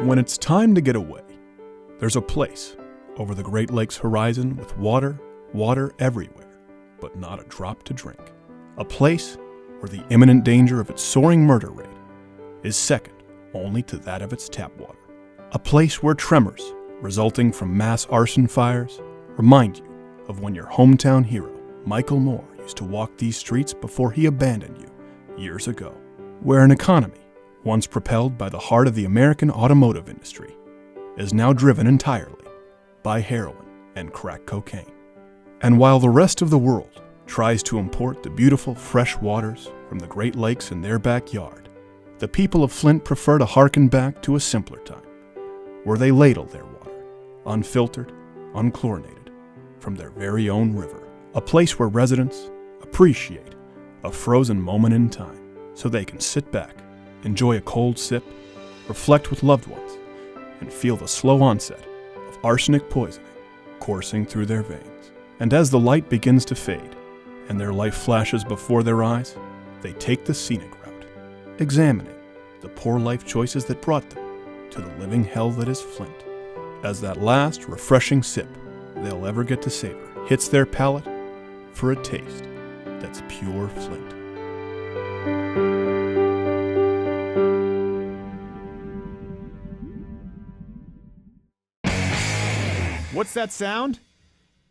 when it's time to get away, there's a place over the Great Lakes horizon with water everywhere, but not a drop to drink. A place where the imminent danger of its soaring murder rate is second only to that of its tap water. A place where tremors resulting from mass arson fires remind you of when your hometown hero, Michael Moore, used to walk these streets before he abandoned you years ago. Where an economy, once propelled by the heart of the American automotive industry, is now driven entirely by heroin and crack cocaine. And while the rest of the world tries to import the beautiful fresh waters from the Great Lakes in their backyard, the people of Flint prefer to hearken back to a simpler time, where they ladle their water, unfiltered, unchlorinated, from their very own river. A place where residents appreciate a frozen moment in time so they can sit back, enjoy a cold sip, reflect with loved ones, and feel the slow onset of arsenic poisoning coursing through their veins. And as the light begins to fade and their life flashes before their eyes, they take the scenic route, examining the poor life choices that brought them to the living hell that is Flint. As that last refreshing sip they'll ever get to savor hits their palate for a taste that's pure Flint. What's that sound?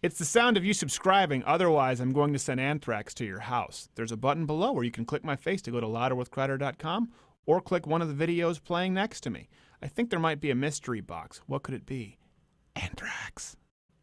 It's the sound of you subscribing, otherwise I'm going to send anthrax to your house. There's a button below where you can click my face to go to louderwithcrowder.com or click one of the videos playing next to me. I think there might be a mystery box. What could it be? Anthrax.